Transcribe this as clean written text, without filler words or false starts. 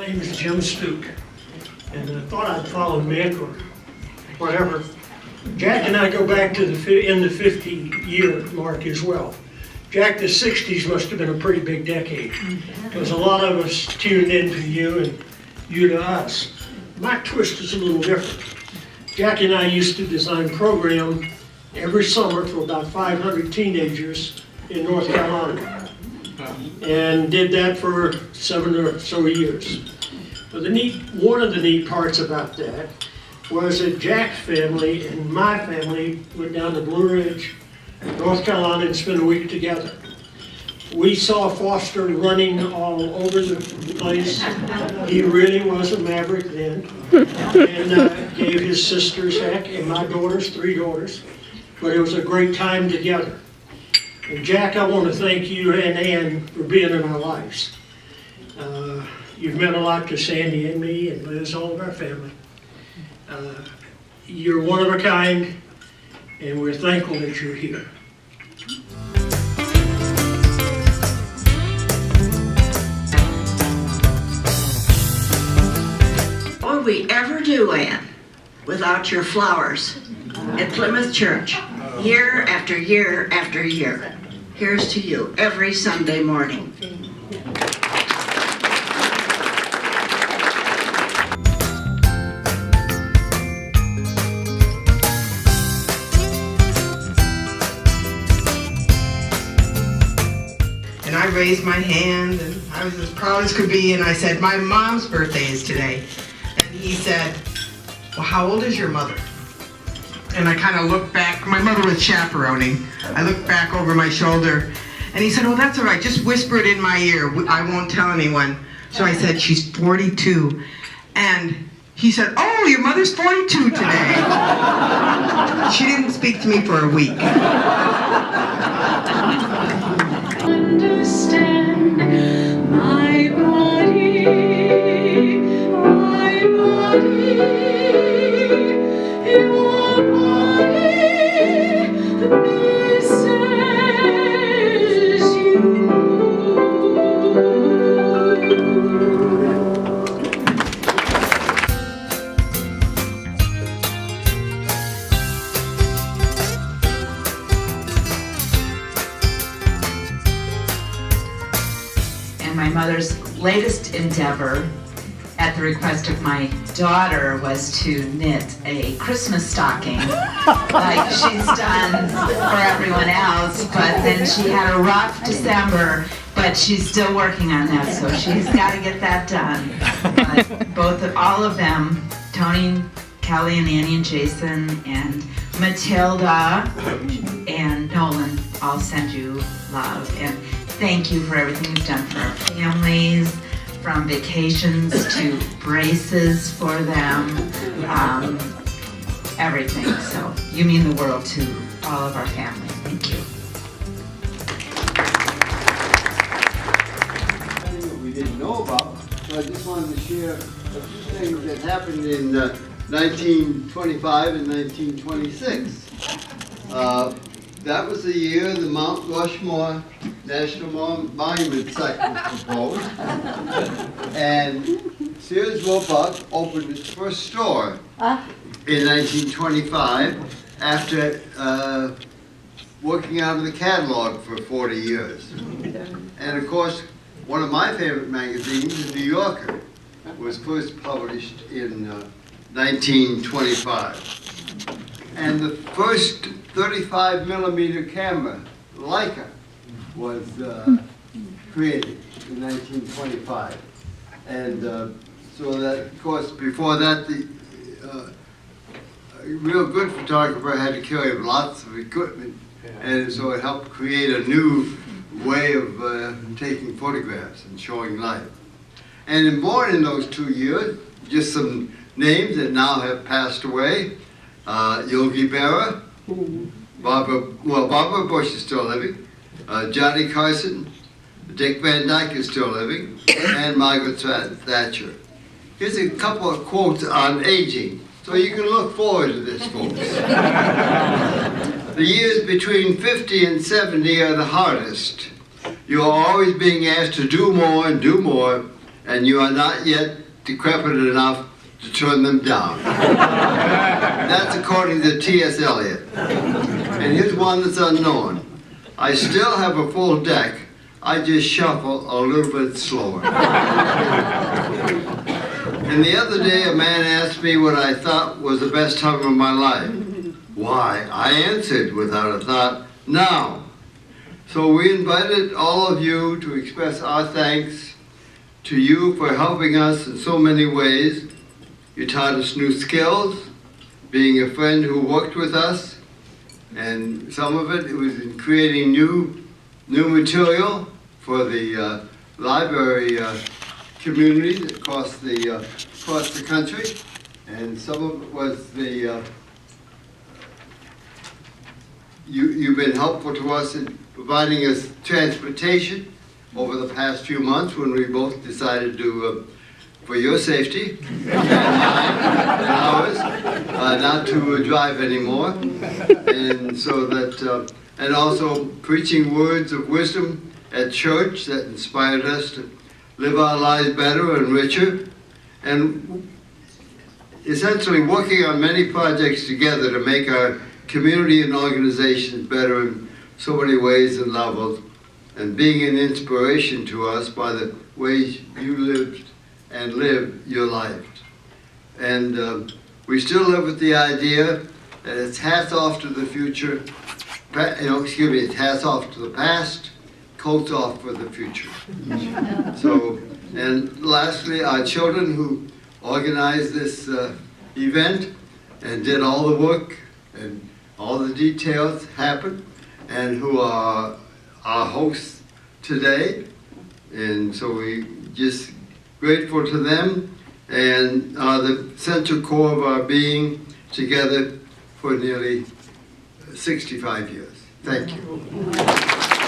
My name is Jim Stuke, and I thought I'd follow Mick or whatever. Jack and I go back to the 50-year mark as well. Jack, the 60s must have been a pretty big decade, because a lot of us tuned into you and you to us. My twist is a little different. Jack and I used to design a program every summer for about 500 teenagers in North Carolina, and did that for 7 or so years. But one of the neat parts about that was that Jack's family and my family went down to Blue Ridge, North Carolina, and spent a week together. We saw Foster running all over the place. He really was a maverick then, and gave his sisters heck, and my daughters, 3 daughters. But it was a great time together. And Jack, I want to thank you and Ann for being in our lives. You've meant a lot to Sandy and me and Liz, all of our family. You're one of a kind, and we're thankful that you're here. What would we ever do, Ann, without your flowers at Plymouth Church, year after year after year? Here's to you every Sunday morning. And I raised my hand, and I was as proud as could be, and I said, my mom's birthday is today. And he said, well, how old is your mother? And I kind of looked back. My mother was chaperoning. I looked back over my shoulder, and he said, oh, that's all right. Just whisper it in my ear. I won't tell anyone. So I said, she's 42. And he said, oh, your mother's 42 today. She didn't speak to me for a week. Understand my body, your body misses you. My mother's latest endeavor, at the request of my daughter, was to knit a Christmas stocking like she's done for everyone else, but then she had a rough December, but she's still working on that, so she's got to get that done. But all of them, Tony, Kelly, and Annie, and Jason, and Matilda, and Nolan, all send you love. And thank you for everything you've done for our families, from vacations to braces for them, everything. So you mean the world to all of our family. Thank you. Something we didn't know about, so I just wanted to share a few things that happened in 1925 and 1926. That was the year the Mount Rushmore National Monument site was proposed, and Sears Roebuck opened its first store in 1925 after working out of the catalog for 40 years. And of course, one of my favorite magazines, The New Yorker, was first published in 1925. And the first 35mm camera, Leica, was created in 1925. And so that, of course, before that, the real good photographer had to carry lots of equipment, and so it helped create a new way of taking photographs and showing light. And born in those 2 years, just some names that now have passed away: Yogi Berra, Barbara Bush is still living, Johnny Carson, Dick Van Dyke is still living, and Margaret Thatcher. Here's a couple of quotes on aging, so you can look forward to this, folks. The years between 50 and 70 are the hardest. You are always being asked to do more and do more, and you are not yet decrepit enough to turn them down. That's according to T.S. Eliot. And here's one that's unknown. I still have a full deck, I just shuffle a little bit slower. And the other day a man asked me what I thought was the best time of my life. Why, I answered without a thought, now. So we invited all of you to express our thanks to you for helping us in so many ways. You taught us new skills, being a friend who worked with us, and some of it was in creating new material for the library community across the country, and some of it was the you've been helpful to us in providing us transportation over the past few months when we both decided to, for your safety and mine and ours, not to drive anymore, and so that, and also preaching words of wisdom at church that inspired us to live our lives better and richer, and essentially working on many projects together to make our community and organizations better in so many ways and levels, and being an inspiration to us by the ways you lived and live your life. And we still live with the idea that it's hats off to the future, it's hats off to the past, coats off for the future. So, and lastly, our children who organized this event and did all the work and all the details happen, and who are our hosts today. And so we just grateful to them, and are the central core of our being together for nearly 65 years. Thank you.